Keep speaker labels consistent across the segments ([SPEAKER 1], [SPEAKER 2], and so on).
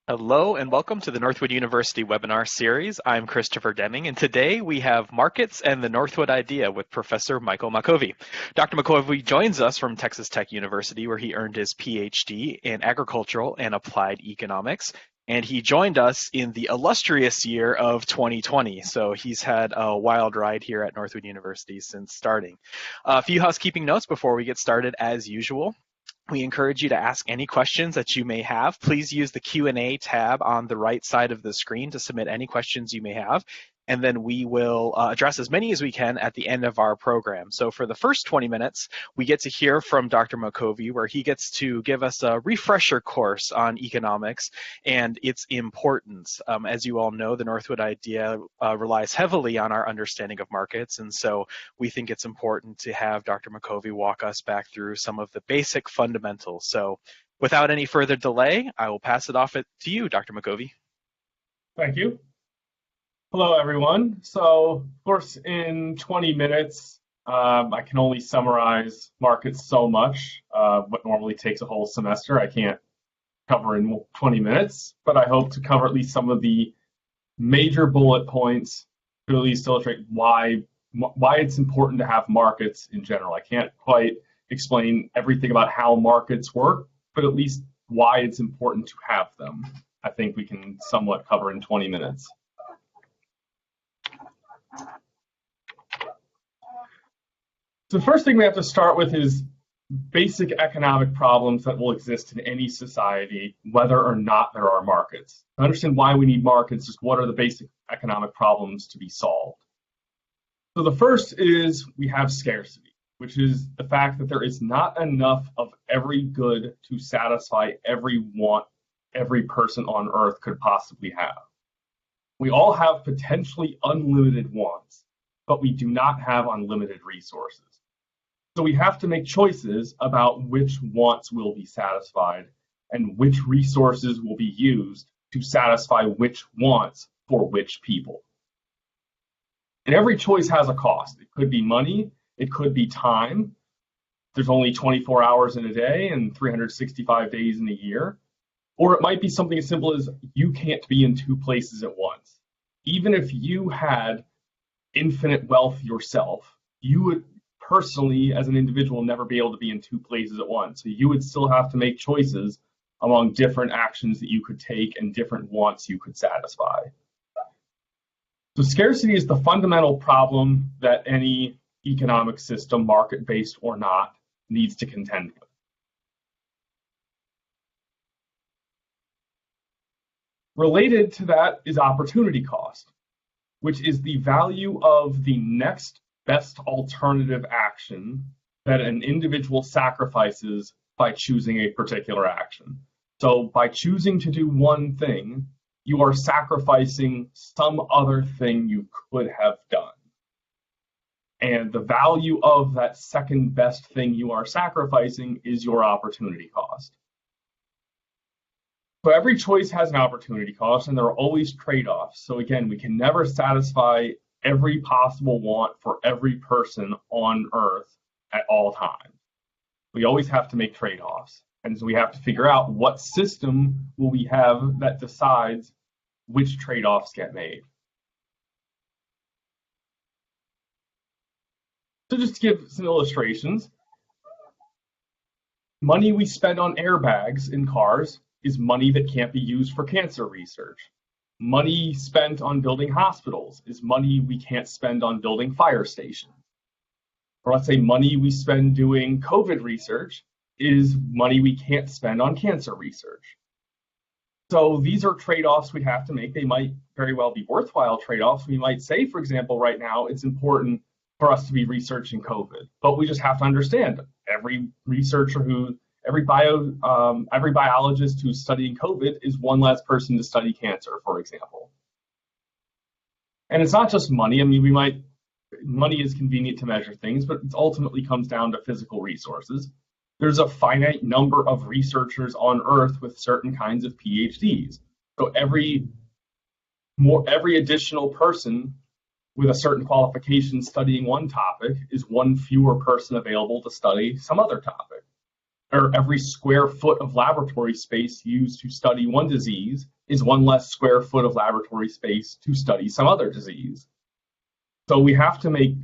[SPEAKER 1] Hello and welcome to the Northwood University webinar series. I'm Christopher Deming, and today we have Markets and the Northwood Idea with Professor Michael Makovi. Dr. Makovi joins us from Texas Tech University, where he earned his PhD in agricultural and applied economics. And he joined us in the illustrious year of 2020. So he's had a wild ride here at Northwood University since starting. A few housekeeping notes before we get started as usual. We encourage you to ask any questions that you may have. Please use the Q&A tab on the right side of the screen to submit any questions you may have, and then we will address as many as we can at the end of our program. So for the first 20 minutes, we get to hear from Dr. Makovi, where he gets to give us a refresher course on economics and its importance. As you all know, the Northwood Idea relies heavily on our understanding of markets, and so we think it's important to have Dr. Makovi walk us back through some of the basic fundamentals. So without any further delay, I will pass it off to you, Dr. Makovi.
[SPEAKER 2] Thank you. Hello, everyone. So, of course, in 20 minutes, I can only summarize markets so much. What normally takes a whole semester, I can't cover in 20 minutes, but I hope to cover at least some of the major bullet points to at least illustrate why it's important to have markets in general. I can't quite explain everything about how markets work, but at least why it's important to have them. I think we can somewhat cover in 20 minutes. So the first thing we have to start with is basic economic problems that will exist in any society, whether or not there are markets. To understand why we need markets, just what are the basic economic problems to be solved. So the first is we have scarcity, which is the fact that there is not enough of every good to satisfy every want every person on Earth could possibly have. We all have potentially unlimited wants, but we do not have unlimited resources. So we have to make choices about which wants will be satisfied and which resources will be used to satisfy which wants for which people. And every choice has a cost. It could be money, it could be time. There's only 24 hours in a day and 365 days in a year. Or it might be something as simple as you can't be in two places at once. Even if you had infinite wealth yourself, you would personally, as an individual, never be able to be in two places at once. So you would still have to make choices among different actions that you could take and different wants you could satisfy. So scarcity is the fundamental problem that any economic system, market-based or not, needs to contend with. Related to that is opportunity cost, which is the value of the next best alternative action that an individual sacrifices by choosing a particular action. So by choosing to do one thing, you are sacrificing some other thing you could have done. And the value of that second best thing you are sacrificing is your opportunity cost. So every choice has an opportunity cost, and there are always trade-offs. So again, we can never satisfy every possible want for every person on Earth at all times. We always have to make trade-offs. And so we have to figure out what system will we have that decides which trade-offs get made. So just to give some illustrations, money we spend on airbags in cars is money that can't be used for cancer research. Money spent on building hospitals is money we can't spend on building fire stations. Or let's say money we spend doing COVID research is money we can't spend on cancer research. So these are trade-offs we have to make. They might very well be worthwhile trade-offs. We might say, for example, right now it's important for us to be researching COVID, but we just have to understand every biologist who's studying COVID is one less person to study cancer, for example. And it's not just money. I mean, money is convenient to measure things, but it ultimately comes down to physical resources. There's a finite number of researchers on Earth with certain kinds of PhDs. So every additional person with a certain qualification studying one topic is one fewer person available to study some other topic. Or every square foot of laboratory space used to study one disease is one less square foot of laboratory space to study some other disease. So we have to make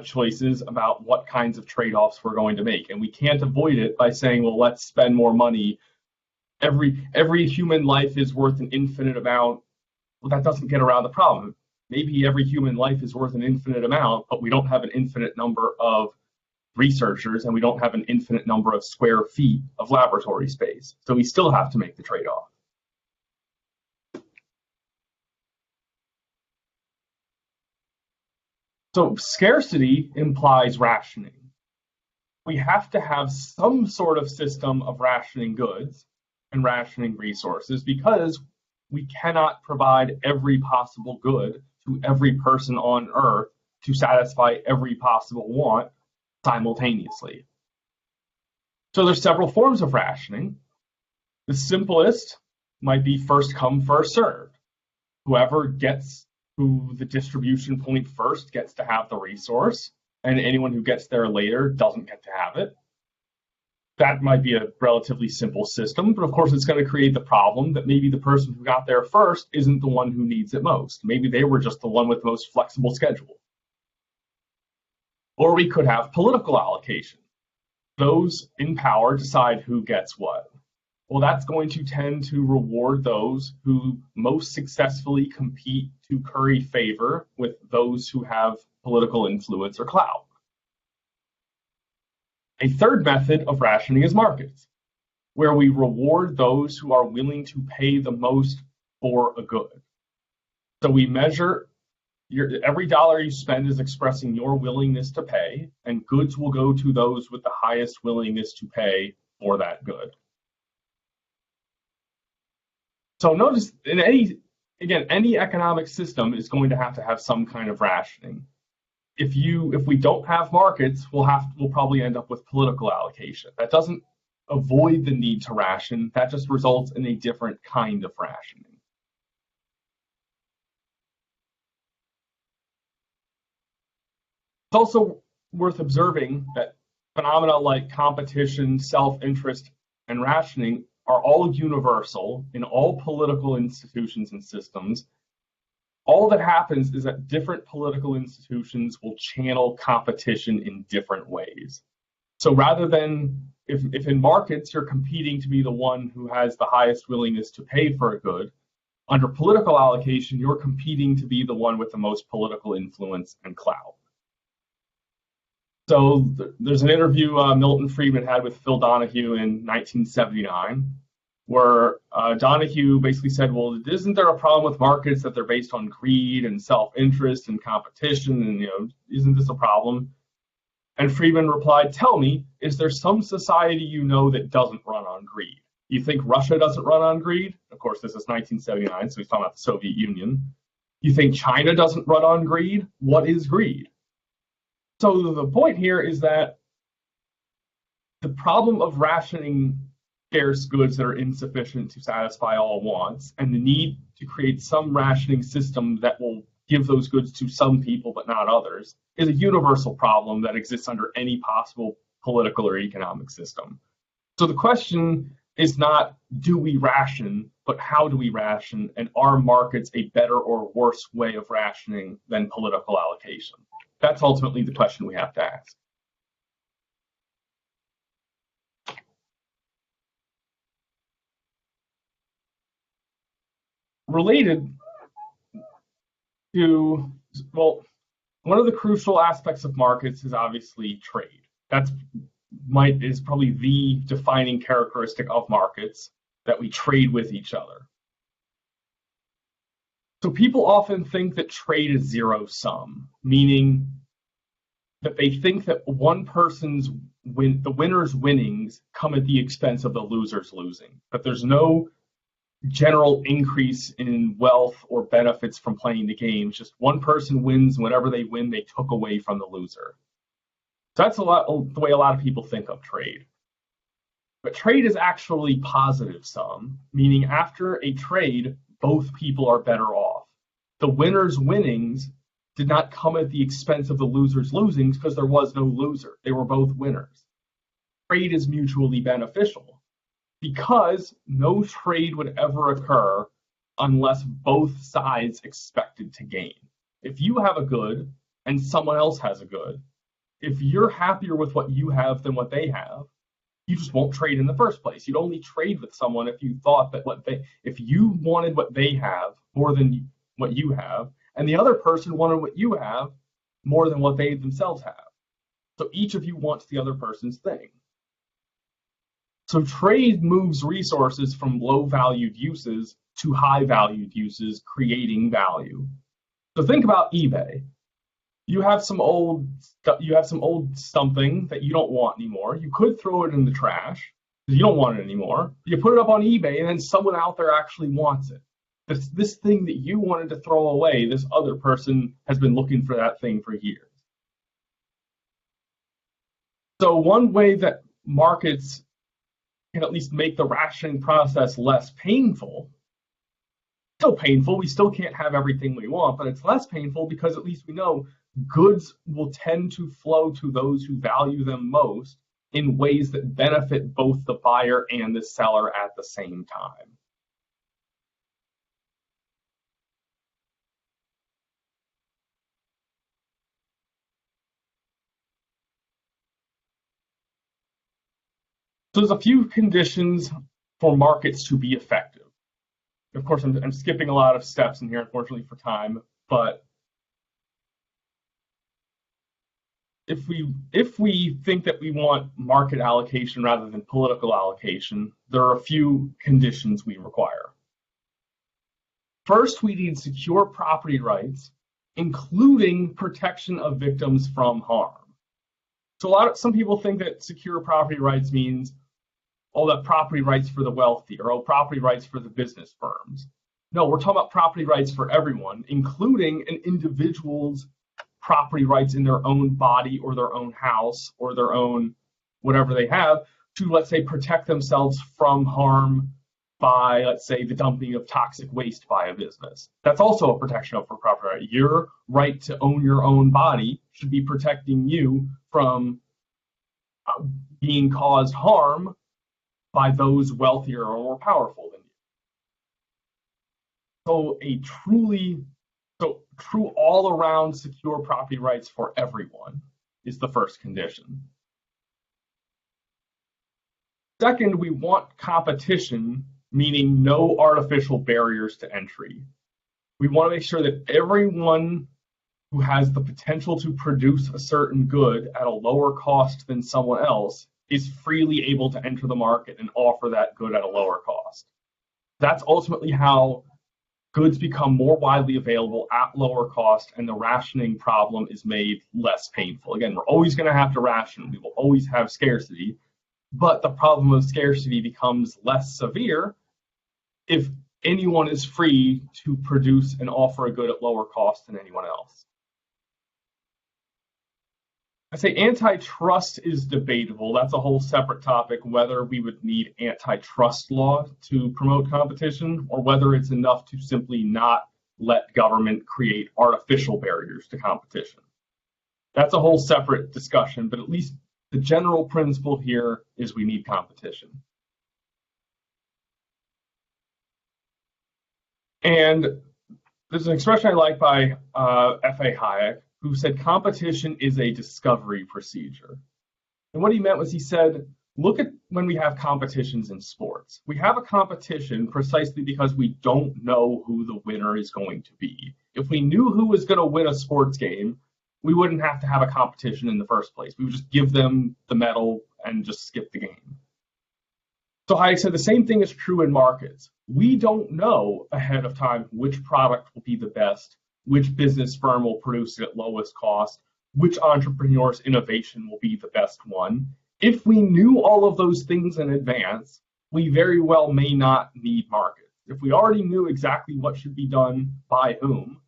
[SPEAKER 2] choices about what kinds of trade-offs we're going to make, and we can't avoid it by saying, well, let's spend more money. Every human life is worth an infinite amount. Well, that doesn't get around the problem. Maybe every human life is worth an infinite amount, but we don't have an infinite number of researchers, and we don't have an infinite number of square feet of laboratory space. So we still have to make the trade-off. So scarcity implies rationing. We have to have some sort of system of rationing goods and rationing resources because we cannot provide every possible good to every person on Earth to satisfy every possible want simultaneously. So there's several forms of rationing. The simplest might be first come, first served. Whoever gets to the distribution point first gets to have the resource, and anyone who gets there later doesn't get to have it. That might be a relatively simple system, but of course it's going to create the problem that maybe the person who got there first isn't the one who needs it most. Maybe they were just the one with the most flexible schedule. Or we could have political allocation. Those in power decide who gets what. Well, that's going to tend to reward those who most successfully compete to curry favor with those who have political influence or clout. A third method of rationing is markets, where we reward those who are willing to pay the most for a good. So we measure every dollar you spend is expressing your willingness to pay, and goods will go to those with the highest willingness to pay for that good. So notice in any economic system is going to have some kind of rationing. If we don't have markets, we'll probably end up with political allocation. That doesn't avoid the need to ration. That just results in a different kind of rationing. It's also worth observing that phenomena like competition, self-interest, and rationing are all universal in all political institutions and systems. All that happens is that different political institutions will channel competition in different ways. So rather than, if in markets you're competing to be the one who has the highest willingness to pay for a good, under political allocation, you're competing to be the one with the most political influence and clout. So there's an interview Milton Friedman had with Phil Donahue in 1979, where Donahue basically said, well, isn't there a problem with markets that they're based on greed and self-interest and competition, and isn't this a problem? And Friedman replied, tell me, is there some society you know that doesn't run on greed? You think Russia doesn't run on greed? Of course, this is 1979, so he's talking about the Soviet Union. You think China doesn't run on greed? What is greed? So the point here is that the problem of rationing scarce goods that are insufficient to satisfy all wants, and the need to create some rationing system that will give those goods to some people but not others, is a universal problem that exists under any possible political or economic system. So the question is not, do we ration, but how do we ration, and are markets a better or worse way of rationing than political allocation? That's ultimately the question we have to ask. Related to, well, one of the crucial aspects of markets is obviously trade. Is probably the defining characteristic of markets, that we trade with each other. So people often think that trade is zero sum, meaning that they think that the winner's winnings come at the expense of the loser's losing, that there's no general increase in wealth or benefits from playing the game. Just one person wins, and whenever they win, they took away from the loser. So that's the way a lot of people think of trade. But trade is actually positive sum, meaning after a trade, both people are better off. The winner's winnings did not come at the expense of the loser's losings because there was no loser. They were both winners. Trade is mutually beneficial because no trade would ever occur unless both sides expected to gain. If you have a good and someone else has a good, if you're happier with what you have than what they have, you just won't trade in the first place. You'd only trade with someone if you thought that if you wanted what they have more than what you have, and the other person wanted what you have more than what they themselves have. So each of you wants the other person's thing. So trade moves resources from low-valued uses to high-valued uses, creating value. So think about eBay. You have some old something that you don't want anymore. You could throw it in the trash because you don't want it anymore. You put it up on eBay, and then someone out there actually wants it. This thing that you wanted to throw away, this other person has been looking for that thing for years. So one way that markets can at least make the rationing process less painful, still painful, we still can't have everything we want, but it's less painful because at least we know goods will tend to flow to those who value them most in ways that benefit both the buyer and the seller at the same time. So there's a few conditions for markets to be effective. Of course, I'm skipping a lot of steps in here, unfortunately, for time, but if we think that we want market allocation rather than political allocation, there are a few conditions we require. First, we need secure property rights, including protection of victims from harm. So some people think that secure property rights means that property rights for the wealthy, or property rights for the business firms. No, we're talking about property rights for everyone, including an individual's property rights in their own body or their own house or their own whatever they have to, let's say, protect themselves from harm by, let's say, the dumping of toxic waste by a business. That's also a protection for property right. Your right to own your own body should be protecting you from being caused harm by those wealthier or more powerful than you. So true all-around secure property rights for everyone is the first condition. Second, we want competition, meaning no artificial barriers to entry. We want to make sure that everyone who has the potential to produce a certain good at a lower cost than someone else is freely able to enter the market and offer that good at a lower cost. That's ultimately how goods become more widely available at lower cost, and the rationing problem is made less painful. Again, we're always going to have to ration. We will always have scarcity, but the problem of scarcity becomes less severe if anyone is free to produce and offer a good at lower cost than anyone else. I say antitrust is debatable. That's a whole separate topic, whether we would need antitrust law to promote competition or whether it's enough to simply not let government create artificial barriers to competition. That's a whole separate discussion, but at least the general principle here is we need competition. And there's an expression I like by F.A. Hayek, who said competition is a discovery procedure. And what he meant was he said, look at when we have competitions in sports. We have a competition precisely because we don't know who the winner is going to be. If we knew who was going to win a sports game, we wouldn't have to have a competition in the first place. We would just give them the medal and just skip the game. So Hayek said the same thing is true in markets. We don't know ahead of time which product will be the best, which business firm will produce it at lowest cost, which entrepreneur's innovation will be the best one. If we knew all of those things in advance, we very well may not need markets. If we already knew exactly what should be done by whom,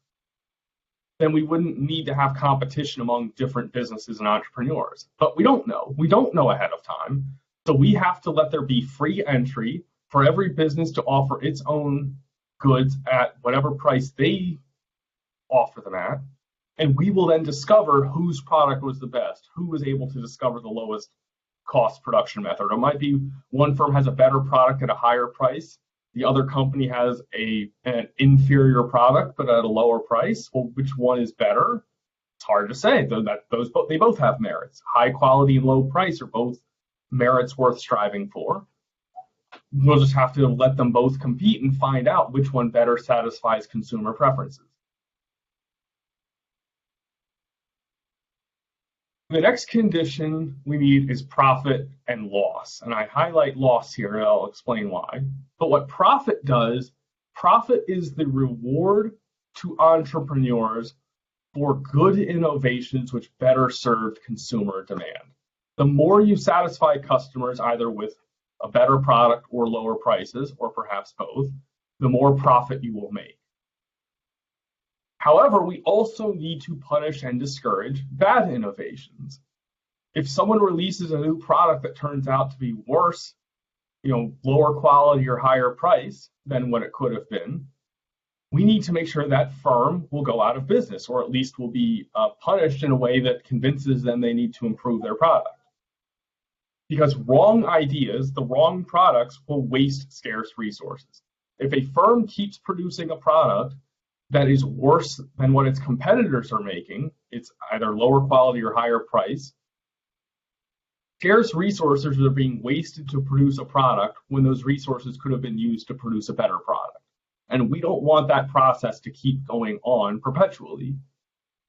[SPEAKER 2] then we wouldn't need to have competition among different businesses and entrepreneurs. But we don't know. We don't know ahead of time. So we have to let there be free entry for every business to offer its own goods at whatever price they offer them at, and we will then discover whose product was the best, who was able to discover the lowest cost production method. It might be one firm has a better product at a higher price, the other company has an inferior product but at a lower price. Well, which one is better? It's hard to say. They both have merits. High quality and low price are both merits worth striving for. We'll just have to let them both compete and find out which one better satisfies consumer preferences. The next condition we need is profit and loss. And I highlight loss here, and I'll explain why. But what profit does, profit is the reward to entrepreneurs for good innovations which better serve consumer demand. The more you satisfy customers either with a better product or lower prices, or perhaps both, the more profit you will make. However, we also need to punish and discourage bad innovations. If someone releases a new product that turns out to be worse, lower quality or higher price than what it could have been, we need to make sure that firm will go out of business, or at least will be punished in a way that convinces them they need to improve their product. Because wrong ideas, the wrong products, will waste scarce resources. If a firm keeps producing a product that is worse than what its competitors are making, it's either lower quality or higher price, scarce resources are being wasted to produce a product when those resources could have been used to produce a better product. And we don't want that process to keep going on perpetually.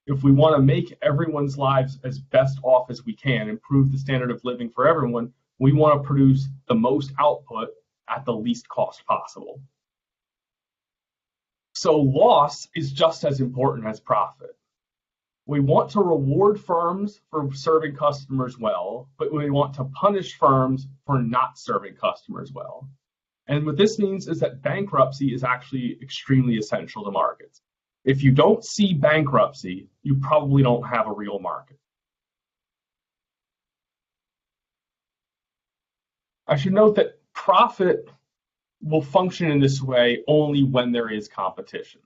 [SPEAKER 2] If we want to make everyone's lives as best off as we can, improve the standard of living for everyone, we want to produce the most output at the least cost possible. So loss is just as important as profit. We want to reward firms for serving customers well, but we want to punish firms for not serving customers well. And what this means is that bankruptcy is actually extremely essential to markets. If you don't see bankruptcy, you probably don't have a real market. I should note that profit will function in this way only when there is competition.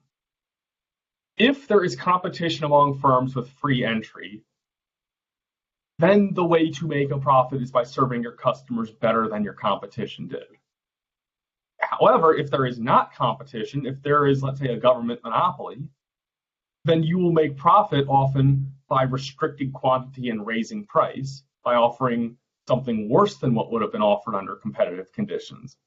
[SPEAKER 2] If there is competition among firms with free entry, then the way to make a profit is by serving your customers better than your competition did. However, if there is not competition, if there is, let's say, a government monopoly, then you will make profit often by restricting quantity and raising price, by offering something worse than what would have been offered under competitive conditions.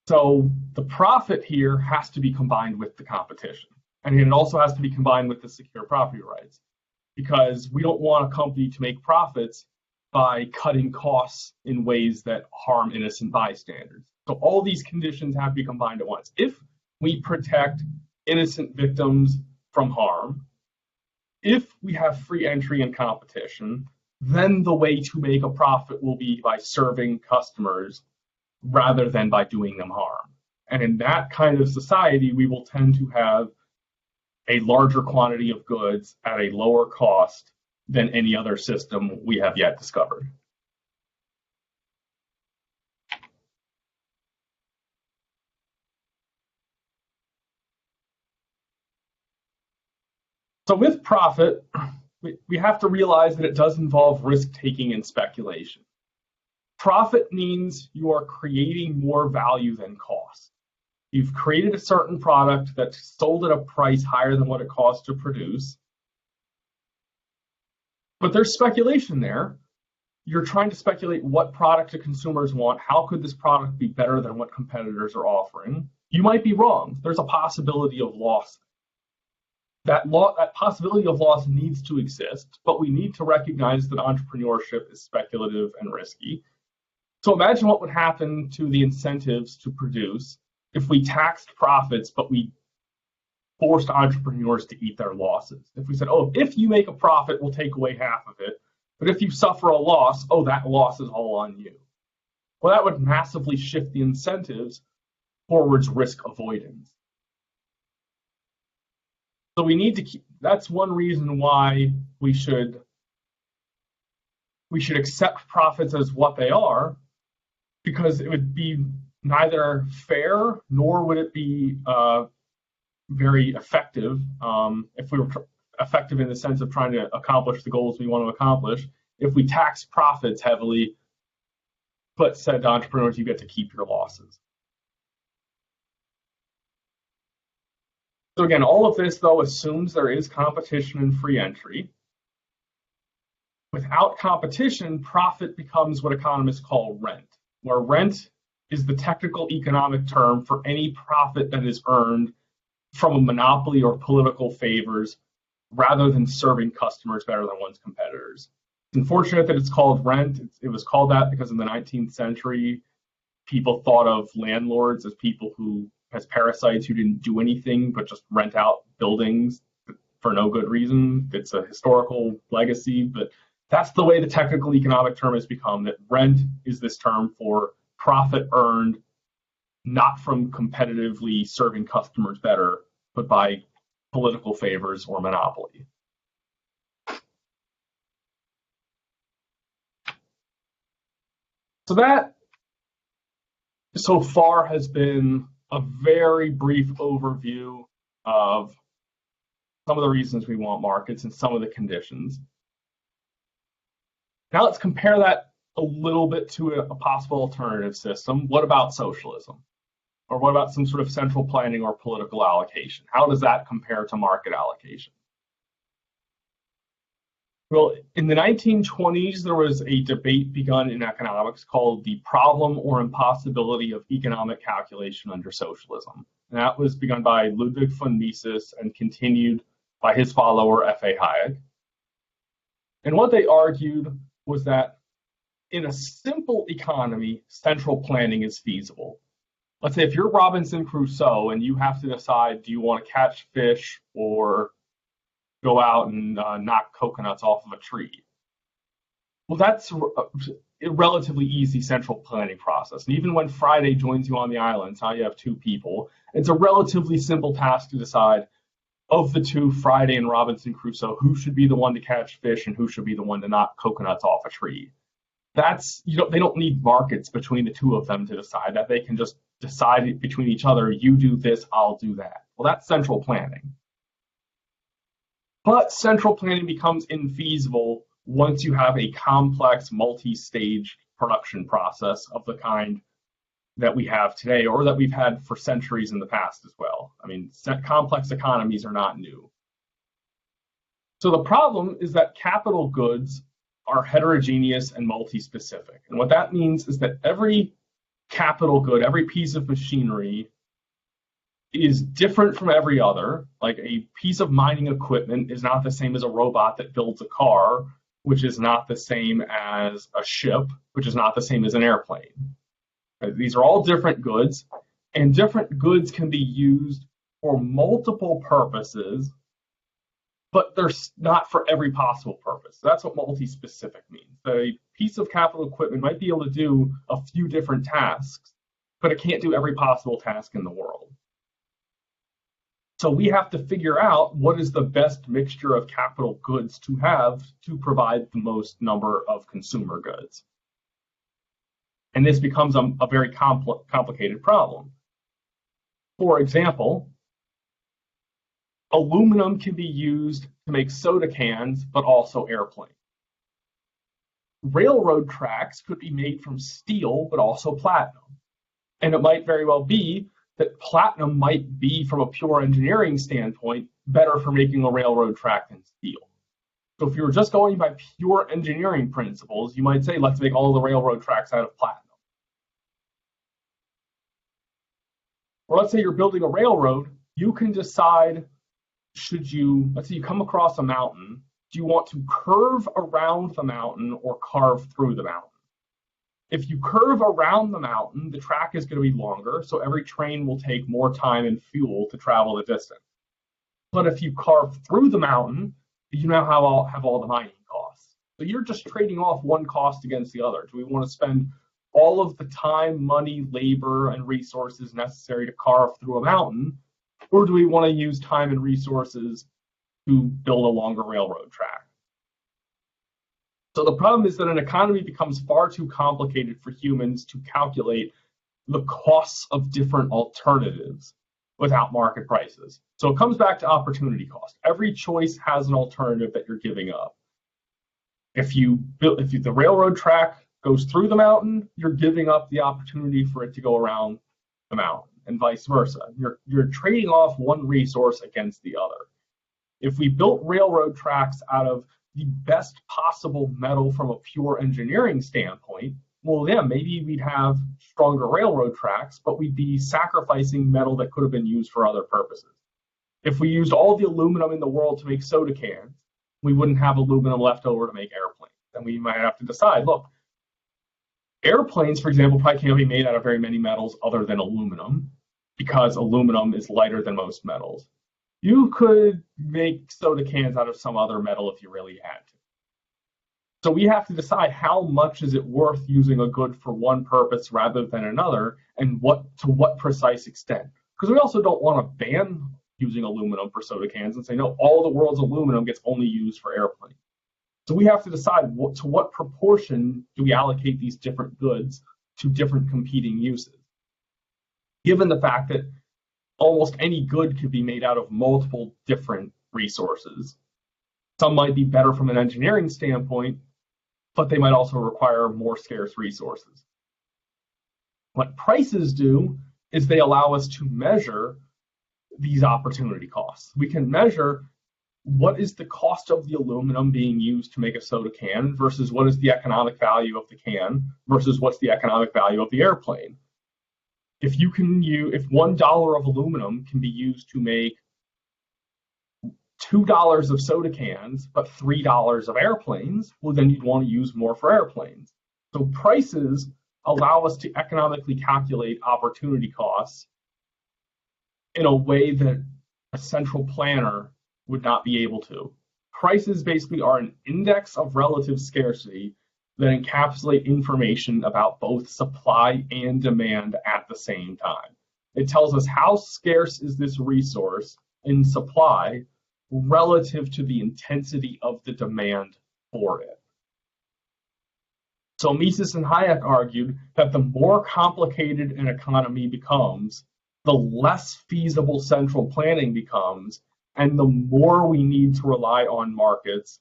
[SPEAKER 2] So the profit here has to be combined with the competition. And it also has to be combined with the secure property rights, because we don't want a company to make profits by cutting costs in ways that harm innocent bystanders. So all these conditions have to be combined at once. If we protect innocent victims from harm, if we have free entry and competition, then the way to make a profit will be by serving customers rather than by doing them harm. And in that kind of society, we will tend to have a larger quantity of goods at a lower cost than any other system we have yet discovered. So with profit, we have to realize that it does involve risk-taking and speculation. Profit means you are creating more value than cost. You've created a certain product that's sold at a price higher than what it costs to produce. But there's speculation there. You're trying to speculate what product do consumers want. How could this product be better than what competitors are offering? You might be wrong. There's a possibility of loss. That possibility of loss needs to exist, but we need to recognize that entrepreneurship is speculative and risky. So imagine what would happen to the incentives to produce if we taxed profits, but we forced entrepreneurs to eat their losses. If we said, oh, if you make a profit, we'll take away half of it. But if you suffer a loss, oh, that loss is all on you. Well, that would massively shift the incentives towards risk avoidance. So we need to keep, that's one reason why we should accept profits as what they are, because it would be neither fair nor would it be very effective if we were effective in the sense of trying to accomplish the goals we want to accomplish. If we tax profits heavily, but said to entrepreneurs, you get to keep your losses. So again, all of this, though, assumes there is competition and free entry. Without competition, profit becomes what economists call rent, where rent is the technical economic term for any profit that is earned from a monopoly or political favors rather than serving customers better than one's competitors. It's unfortunate that it's called rent. It was called that because in the 19th century, people thought of landlords as people as parasites who didn't do anything but just rent out buildings for no good reason. It's a historical legacy, but that's the way the technical economic term has become, that rent is this term for profit earned not from competitively serving customers better, but by political favors or monopoly. So that so far has been a very brief overview of some of the reasons we want markets and some of the conditions. Now let's compare that a little bit to a possible alternative system. What about socialism? Or what about some sort of central planning or political allocation? How does that compare to market allocation? Well, in the 1920s, there was a debate begun in economics called the problem or impossibility of economic calculation under socialism. And that was begun by Ludwig von Mises and continued by his follower, F.A. Hayek. And what they argued was that in a simple economy, central planning is feasible. Let's say if you're Robinson Crusoe and you have to decide, do you want to catch fish or go out and knock coconuts off of a tree? Well, that's a relatively easy central planning process. And even when Friday joins you on the island, now you have two people, it's a relatively simple task to decide, of the two, Friday and Robinson Crusoe, who should be the one to catch fish and who should be the one to knock coconuts off a tree. That's, they don't need markets between the two of them to decide that. They can just decide between each other, you do this, I'll do that. Well, that's central planning. But central planning becomes infeasible once you have a complex, multi-stage production process of the kind that we have today, or that we've had for centuries in the past as well. I mean, complex economies are not new. So the problem is that capital goods are heterogeneous and multi-specific. And what that means is that every capital good, every piece of machinery is different from every other. Like a piece of mining equipment is not the same as a robot that builds a car, which is not the same as a ship, which is not the same as an airplane. These are all different goods, and different goods can be used for multiple purposes, but they're not for every possible purpose. That's what multi-specific means. A piece of capital equipment might be able to do a few different tasks, but it can't do every possible task in the world. So we have to figure out what is the best mixture of capital goods to have to provide the most number of consumer goods. And this becomes a very complicated problem. For example, aluminum can be used to make soda cans, but also airplanes. Railroad tracks could be made from steel, but also platinum. And it might very well be that platinum might be, from a pure engineering standpoint, better for making a railroad track than steel. So if you were just going by pure engineering principles, you might say, let's make all the railroad tracks out of platinum. Or let's say you're building a railroad, you can decide, let's say you come across a mountain, do you want to curve around the mountain or carve through the mountain? If you curve around the mountain, the track is going to be longer, so every train will take more time and fuel to travel the distance. But if you carve through the mountain, you now have all the mining costs. So you're just trading off one cost against the other. Do we want to spend all of the time, money, labor, and resources necessary to carve through a mountain, or do we want to use time and resources to build a longer railroad track? So the problem is that an economy becomes far too complicated for humans to calculate the costs of different alternatives without market prices. So it comes back to opportunity cost. Every choice has an alternative that you're giving up. If the railroad track goes through the mountain, you're giving up the opportunity for it to go around the mountain. and vice versa. You're trading off one resource against the other. If we built railroad tracks out of the best possible metal from a pure engineering standpoint, well, yeah, maybe we'd have stronger railroad tracks, but we'd be sacrificing metal that could have been used for other purposes. If we used all the aluminum in the world to make soda cans, we wouldn't have aluminum left over to make airplanes. And we might have to decide, look, airplanes, for example, probably can't be made out of very many metals other than aluminum, because aluminum is lighter than most metals. You could make soda cans out of some other metal if you really had to. So we have to decide how much is it worth using a good for one purpose rather than another, and to what precise extent. Because we also don't want to ban using aluminum for soda cans and say, no, all the world's aluminum gets only used for airplanes. So we have to decide to what proportion do we allocate these different goods to different competing uses. Given the fact that almost any good could be made out of multiple different resources. Some might be better from an engineering standpoint, but they might also require more scarce resources. What prices do is they allow us to measure these opportunity costs. We can measure what is the cost of the aluminum being used to make a soda can versus what is the economic value of the can versus what's the economic value of the airplane. If $1 of aluminum can be used to make $2 of soda cans, but $3 of airplanes, well, then you'd want to use more for airplanes. So prices allow us to economically calculate opportunity costs in a way that a central planner would not be able to. Prices basically are an index of relative scarcity that encapsulate information about both supply and demand at the same time. It tells us how scarce is this resource in supply relative to the intensity of the demand for it. So Mises and Hayek argued that the more complicated an economy becomes, the less feasible central planning becomes, and the more we need to rely on markets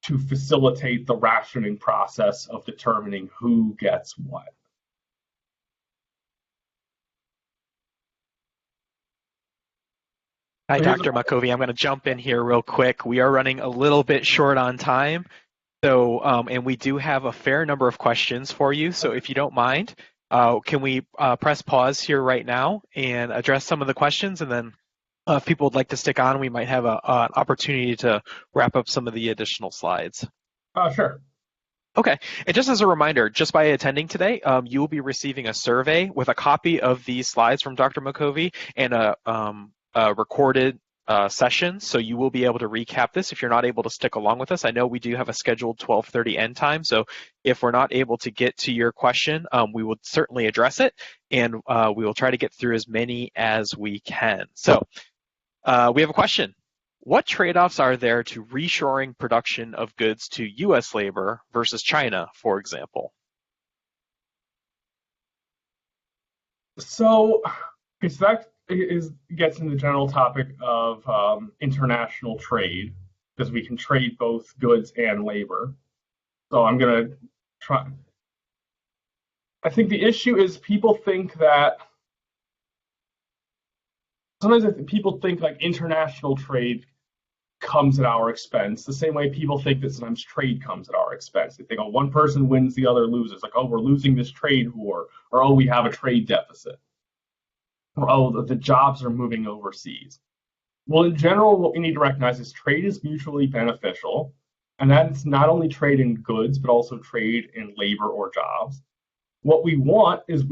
[SPEAKER 2] to facilitate the rationing process of determining who gets what.
[SPEAKER 1] Hi, Dr. Makovi. I'm going to jump in here real quick. We are running a little bit short on time, so and we do have a fair number of questions for you. So if you don't mind, can we press pause here right now and address some of the questions, and then if people would like to stick on, we might have an opportunity to wrap up some of the additional slides.
[SPEAKER 2] Sure.
[SPEAKER 1] Okay, and just as a reminder, just by attending today, you will be receiving a survey with a copy of these slides from Dr. Makovi and a recorded session, so you will be able to recap this if you're not able to stick along with us. I know we do have a scheduled 12:30 end time, so if we're not able to get to your question, we will certainly address it, and we will try to get through as many as we can. So we have a question. What trade-offs are there to reshoring production of goods to U.S. labor versus China, for example?
[SPEAKER 2] So that gets into the general topic of international trade, because we can trade both goods and labor. So I'm going to try. I think the issue is people think that sometimes people think like international trade comes at our expense, the same way people think that sometimes trade comes at our expense. They think, oh, one person wins, the other loses. Like, oh, we're losing this trade war, or oh, we have a trade deficit, or oh, the jobs are moving overseas. Well, in general, what we need to recognize is trade is mutually beneficial, and that's not only trade in goods, but also trade in labor or jobs. What we want is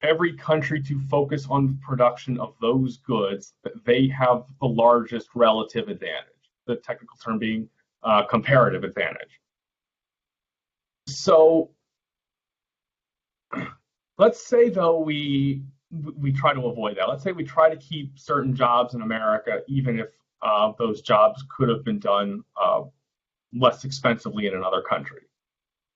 [SPEAKER 2] every country to focus on the production of those goods that they have the largest relative advantage, the technical term being comparative advantage. So let's say, though, we try to avoid that. Let's say we try to keep certain jobs in America, even if those jobs could have been done less expensively in another country.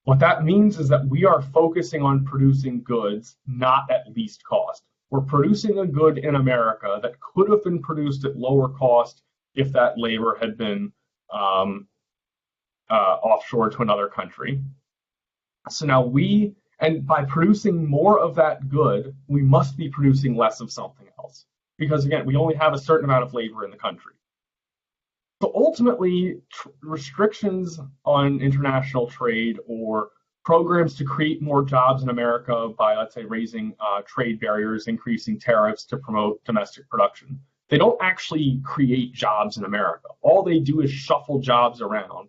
[SPEAKER 2] What that means is that we are focusing on producing goods not at least cost. We're producing a good in America that could have been produced at lower cost if that labor had been offshore to another country. So now we And by producing more of that good, we must be producing less of something else. Because again, we only have a certain amount of labor in the country. So ultimately, restrictions on international trade or programs to create more jobs in America by, let's say, raising trade barriers, increasing tariffs to promote domestic production, they don't actually create jobs in America. All they do is shuffle jobs around.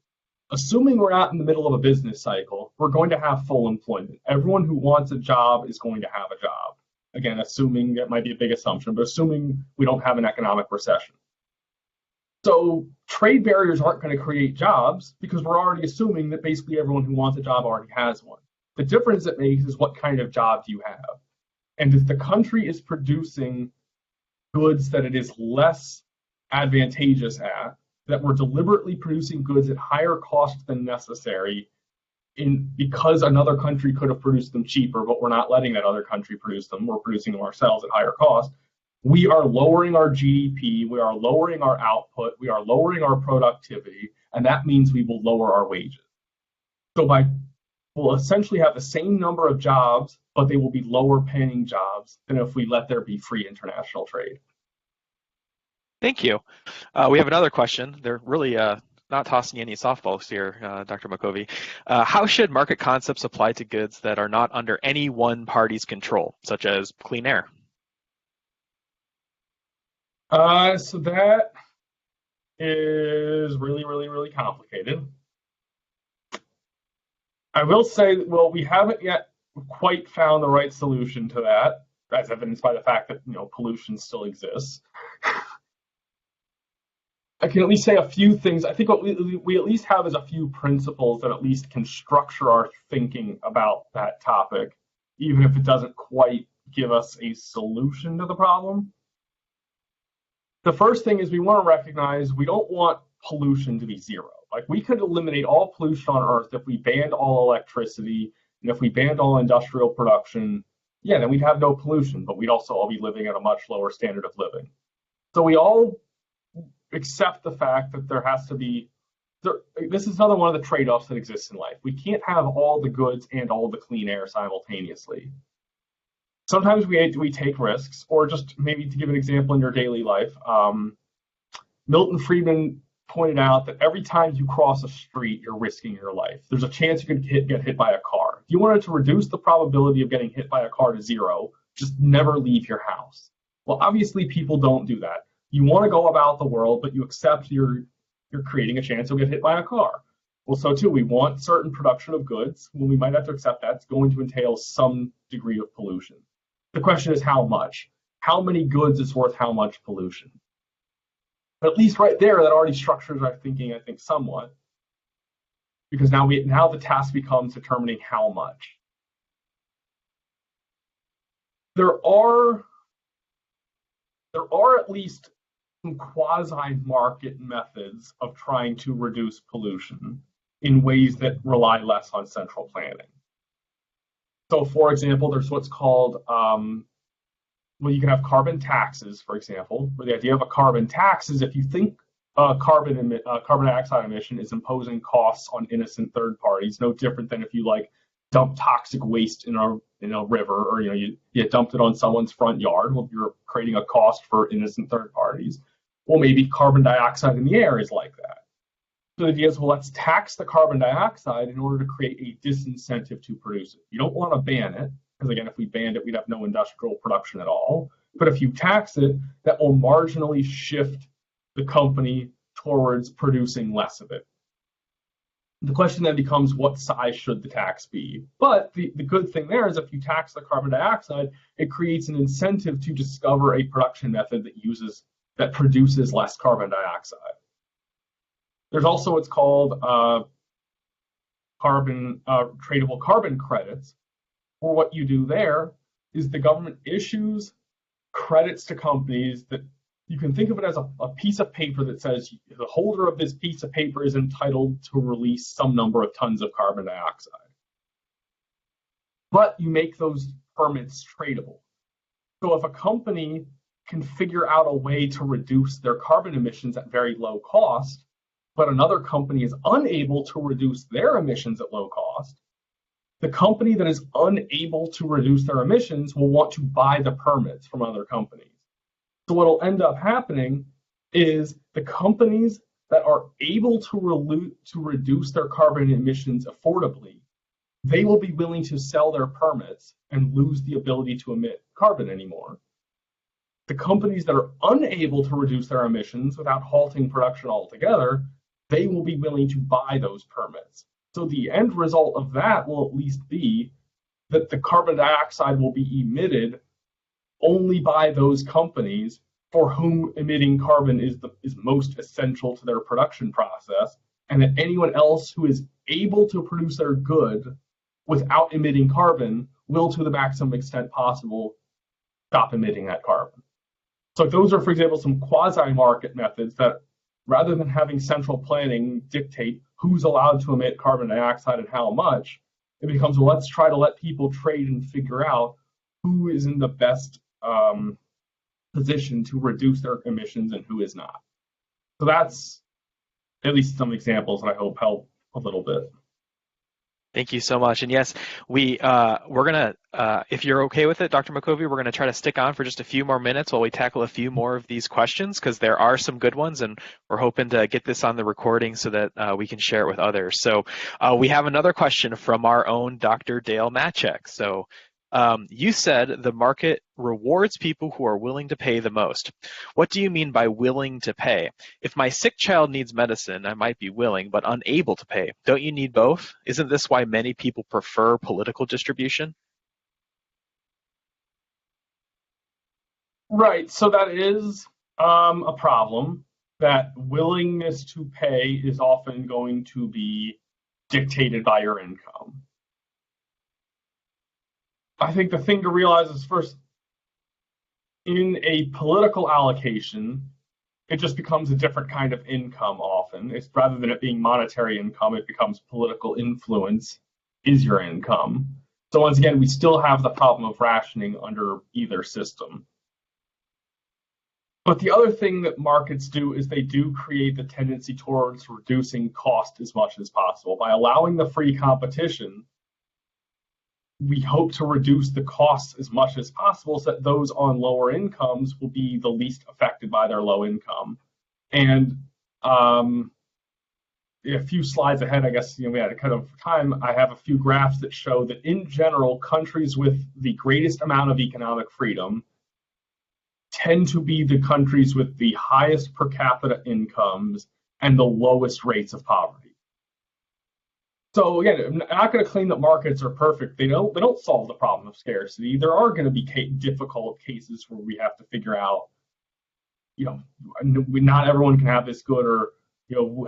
[SPEAKER 2] Assuming we're not in the middle of a business cycle, we're going to have full employment. Everyone who wants a job is going to have a job. Again, assuming that might be a big assumption, but assuming we don't have an economic recession. So trade barriers aren't going to create jobs because we're already assuming that basically everyone who wants a job already has one. The difference it makes is what kind of job do you have? And if the country is producing goods that it is less advantageous at, that we're deliberately producing goods at higher cost than necessary because another country could have produced them cheaper, but we're not letting that other country produce them. We're producing them ourselves at higher cost. We are lowering our GDP, we are lowering our output, we are lowering our productivity, and that means we will lower our wages. So we'll essentially have the same number of jobs, but they will be lower paying jobs than if we let there be free international trade.
[SPEAKER 1] Thank you. We have another question. They're really not tossing any softballs here, Dr. Makovi. How should market concepts apply to goods that are not under any one party's control, such as clean air?
[SPEAKER 2] So that is really, really, really complicated. I will say, well, we haven't yet quite found the right solution to that, as evidenced by the fact that, pollution still exists. I can at least say a few things. I think what we at least have is a few principles that at least can structure our thinking about that topic, even if it doesn't quite give us a solution to the problem. The first thing is we want to recognize we don't want pollution to be zero. Like, we could eliminate all pollution on Earth if we banned all electricity and if we banned all industrial production. Yeah, then we'd have no pollution, but we'd also all be living at a much lower standard of living. So we all accept the fact that there has to be, this is another one of the trade-offs that exists in life. We can't have all the goods and all the clean air simultaneously. Sometimes we take risks, or just maybe to give an example in your daily life, Milton Friedman pointed out that every time you cross a street, you're risking your life. There's a chance you could get hit by a car. If you wanted to reduce the probability of getting hit by a car to zero, just never leave your house. Well, obviously people don't do that. You want to go about the world, but you accept you're creating a chance you'll get hit by a car. Well, so too, we want certain production of goods. Well, we might have to accept that's going to entail some degree of pollution. The question is how much? How many goods is worth how much pollution? But at least right there, that already structures our thinking, I think, somewhat. Because now the task becomes determining how much. There are at least some quasi-market methods of trying to reduce pollution in ways that rely less on central planning. So, for example, there's what's called, you can have carbon taxes, for example, where the idea of a carbon tax is if you think carbon dioxide emission is imposing costs on innocent third parties, no different than if you dump toxic waste in a river, or you dumped it on someone's front yard. Well, you're creating a cost for innocent third parties. Well, maybe carbon dioxide in the air is like that. So the idea is, well, let's tax the carbon dioxide in order to create a disincentive to produce it. You don't want to ban it, because again, if we banned it, we'd have no industrial production at all. But if you tax it, that will marginally shift the company towards producing less of it. The question then becomes, what size should the tax be? But the good thing there is if you tax the carbon dioxide, it creates an incentive to discover a production method that produces less carbon dioxide. There's also what's called tradable carbon credits, where what you do there is the government issues credits to companies that you can think of it as a piece of paper that says the holder of this piece of paper is entitled to release some number of tons of carbon dioxide. But you make those permits tradable. So if a company can figure out a way to reduce their carbon emissions at very low cost, but another company is unable to reduce their emissions at low cost, The company that is unable to reduce their emissions will want to buy the permits from other companies. So what will end up happening is the companies that are able to reduce their carbon emissions affordably, they will be willing to sell their permits and lose the ability to emit carbon anymore. The companies that are unable to reduce their emissions without halting production altogether, they will be willing to buy those permits. So the end result of that will at least be that the carbon dioxide will be emitted only by those companies for whom emitting carbon is most essential to their production process, and that anyone else who is able to produce their good without emitting carbon will, to the maximum extent possible, stop emitting that carbon. So those are, for example, some quasi-market methods that, rather than having central planning dictate who's allowed to emit carbon dioxide and how much, it becomes, well, let's try to let people trade and figure out who is in the best position to reduce their emissions and who is not. So that's at least some examples that I hope help a little bit.
[SPEAKER 1] Thank you so much. And yes, we're gonna, if you're okay with it, Dr. Makovi, we're gonna try to stick on for just a few more minutes while we tackle a few more of these questions, because there are some good ones, and we're hoping to get this on the recording so that we can share it with others. So we have another question from our own Dr. Dale Matchek. So you said the market rewards people who are willing to pay the most. What do you mean by willing to pay? If my sick child needs medicine, I might be willing, but unable to pay. Don't you need both? Isn't this why many people prefer political distribution?
[SPEAKER 2] Right. So that is a problem, that willingness to pay is often going to be dictated by your income. I think the thing to realize is, first, in a political allocation, it just becomes a different kind of income often. It's, rather than it being monetary income, it becomes political influence is your income. So once again, we still have the problem of rationing under either system. But the other thing that markets do is they do create the tendency towards reducing cost as much as possible. By allowing the free competition, we hope to reduce the costs as much as possible so that those on lower incomes will be the least affected by their low income. And a few slides ahead, I guess, we had a cut of time. I have a few graphs that show that in general, countries with the greatest amount of economic freedom tend to be the countries with the highest per capita incomes and the lowest rates of poverty. So again, I'm not going to claim that markets are perfect. They don't solve the problem of scarcity. There are going to be difficult cases where we have to figure out, not everyone can have this good, or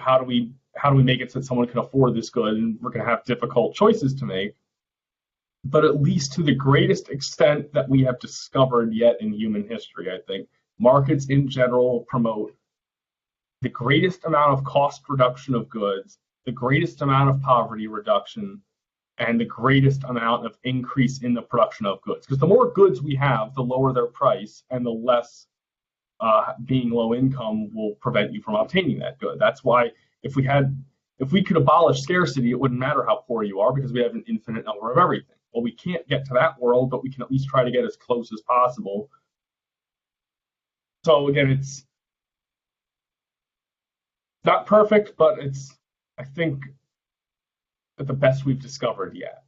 [SPEAKER 2] how do we make it so that someone can afford this good, and we're going to have difficult choices to make. But at least to the greatest extent that we have discovered yet in human history, I think markets in general promote the greatest amount of cost reduction of goods, the greatest amount of poverty reduction, and the greatest amount of increase in the production of goods. Because the more goods we have, the lower their price, and the less being low income will prevent you from obtaining that good. That's why if we could abolish scarcity, it wouldn't matter how poor you are, because we have an infinite number of everything. Well, we can't get to that world, but we can at least try to get as close as possible. So again, it's not perfect, but it's, I think, the best we've discovered yet.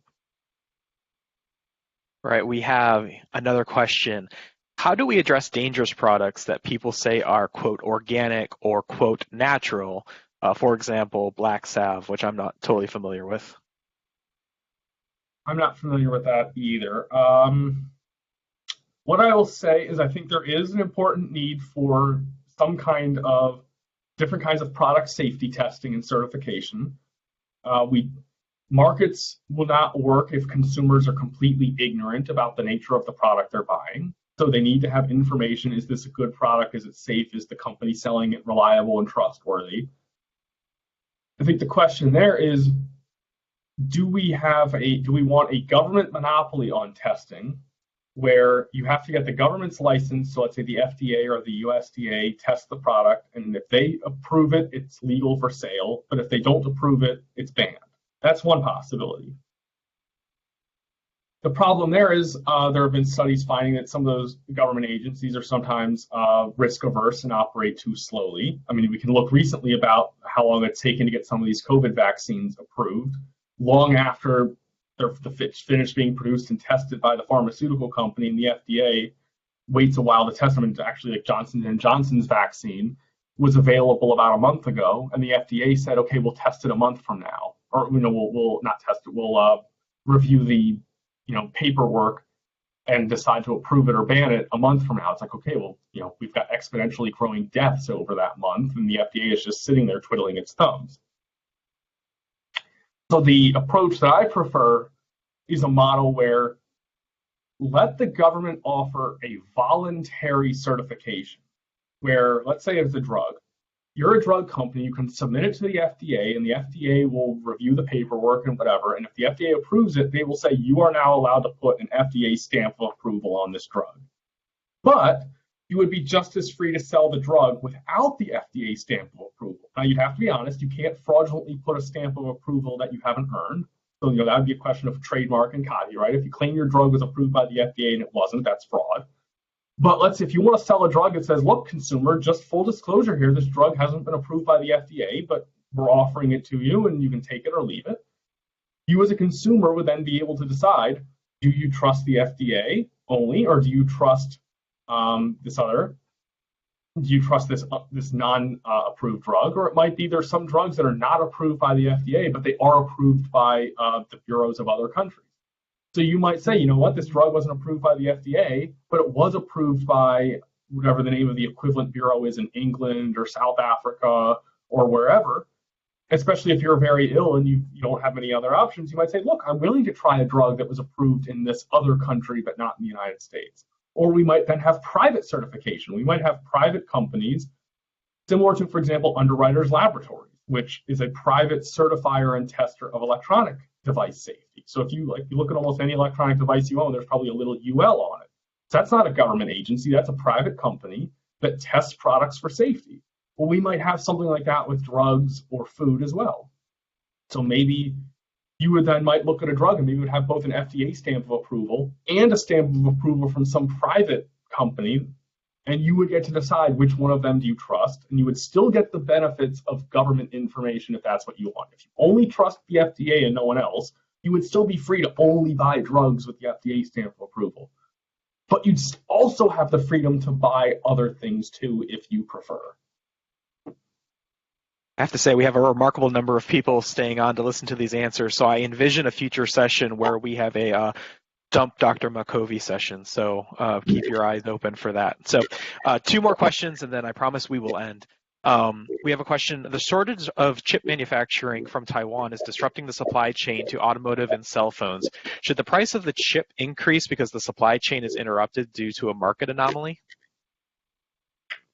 [SPEAKER 1] Right, we have another question. How do we address dangerous products that people say are, quote, organic or, quote, natural? For example, black salve, which I'm not totally familiar with.
[SPEAKER 2] I'm not familiar with that either. What I will say is I think there is an important need for some kind of different kinds of product safety testing and certification. Markets will not work if consumers are completely ignorant about the nature of the product they're buying. So they need to have information. Is this a good product? Is it safe? Is the company selling it reliable and trustworthy? I think the question there is, do we want a government monopoly on testing, where you have to get the government's license, so let's say the FDA or the USDA test the product, and if they approve it, it's legal for sale, but if they don't approve it, it's banned? That's one possibility. The problem there is there have been studies finding that some of those government agencies are sometimes risk averse and operate too slowly. I mean, we can look recently about how long it's taken to get some of these COVID vaccines approved. Long after they're finished being produced and tested by the pharmaceutical company, and the FDA waits a while to test them. And actually, like Johnson & Johnson's vaccine was available about a month ago, and the FDA said, okay, we'll test it a month from now. Or, we'll not test it, we'll review the paperwork and decide to approve it or ban it a month from now. It's like, okay, well, we've got exponentially growing deaths over that month, and the FDA is just sitting there twiddling its thumbs. So the approach that I prefer is a model where let the government offer a voluntary certification, where, let's say it's a drug. You're a drug company, you can submit it to the FDA, and the FDA will review the paperwork and whatever. And if the FDA approves it, they will say you are now allowed to put an FDA stamp of approval on this drug. But you would be just as free to sell the drug without the FDA stamp of approval. Now, you'd have to be honest, you can't fraudulently put a stamp of approval that you haven't earned. So, that would be a question of trademark and copyright. If you claim your drug was approved by the FDA and it wasn't, that's fraud. But if you want to sell a drug that says, look, consumer, just full disclosure here, this drug hasn't been approved by the FDA, but we're offering it to you and you can take it or leave it. You as a consumer would then be able to decide, do you trust the FDA only, or do you trust this non-approved drug? Or it might be there's some drugs that are not approved by the FDA, but they are approved by the bureaus of other countries. So you might say, this drug wasn't approved by the FDA, but it was approved by whatever the name of the equivalent bureau is in England or South Africa or wherever. Especially if you're very ill and you don't have any other options, you might say, look, I'm willing to try a drug that was approved in this other country, but not in the United States. Or we might then have private certification. We might have private companies similar to, for example, Underwriters Laboratories, which is a private certifier and tester of electronic device safety. So if you look at almost any electronic device you own, there's probably a little UL on it. So that's not a government agency, that's a private company that tests products for safety. Well, we might have something like that with drugs or food as well. So maybe you would then might look at a drug and maybe would have both an FDA stamp of approval and a stamp of approval from some private company, and you would get to decide which one of them do you trust, and you would still get the benefits of government information if that's what you want. If you only trust the FDA and no one else, you would still be free to only buy drugs with the FDA stamp of approval. But you'd also have the freedom to buy other things too if you prefer.
[SPEAKER 1] I have to say we have a remarkable number of people staying on to listen to these answers. So I envision a future session where we have a dump Dr. Makovi session. So keep your eyes open for that. So 2 more questions, and then I promise we will end. We have a question. The shortage of chip manufacturing from Taiwan is disrupting the supply chain to automotive and cell phones. Should the price of the chip increase because the supply chain is interrupted due to a market anomaly?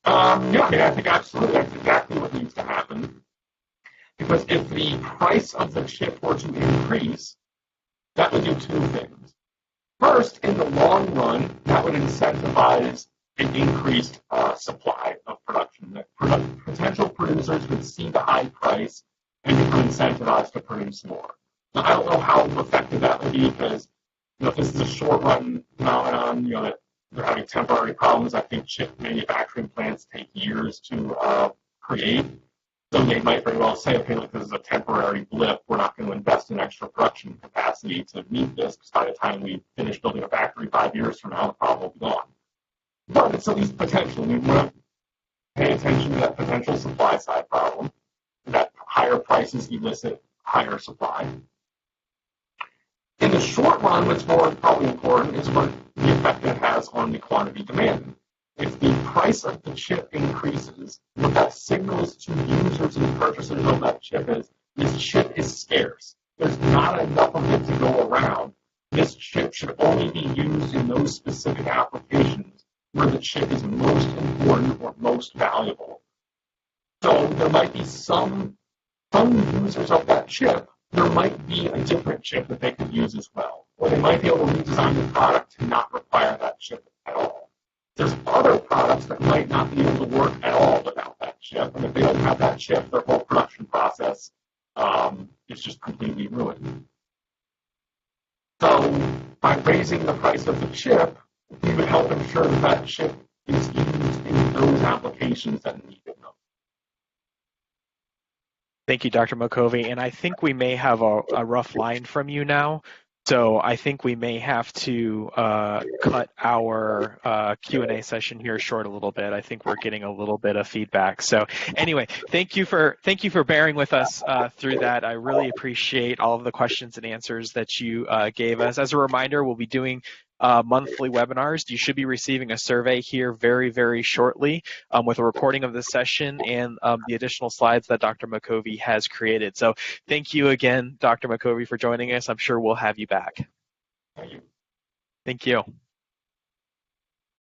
[SPEAKER 2] I think absolutely that's exactly what needs to happen. Because if the price of the chip were to increase, that would do 2 things. First, in the long run, that would incentivize an increased supply of production. That potential producers would see the high price and become incentivized to produce more. Now, I don't know how effective that would be because if this is a short-run phenomenon, that they're having temporary problems. I think chip manufacturing plants take years to create. So they might very well say, okay, look, this is a temporary blip. We're not going to invest in extra production capacity to meet this because by the time we finish building a factory 5 years from now, the problem will be gone. But it's at least potential. We want to pay attention to that potential supply side problem, that higher prices elicit higher supply. In the short run, what's more probably important is what the effect it has on the quantity demanded. If the price of the chip increases, what that signals to users and purchasers of that chip is this chip is scarce. There's not enough of it to go around. This chip should only be used in those specific applications where the chip is most important or most valuable. So there might be some users of that chip, there might be a different chip that they could use as well. Or they might be able to redesign the product to not require that chip at all. There's other products that might not be able to work at all without that chip. And if they don't have that chip, their whole production process is just completely ruined. So by the price of the chip, we would help ensure that that chip is used in those applications that need it most.
[SPEAKER 1] Thank you, Dr. Makovi. And I think we may have a rough line from you now. So I think we may have to cut our Q&A session here short a little bit. I think we're getting a little bit of feedback. So anyway, thank you for bearing with us through that. I really appreciate all of the questions and answers that you gave us. As a reminder, we'll be doing monthly webinars. You should be receiving a survey here very, very shortly with a recording of this session and the additional slides that Dr. Makovi has created. So thank you again, Dr. Makovi, for joining us. I'm sure we'll have you back.
[SPEAKER 2] Thank you.
[SPEAKER 1] Thank you.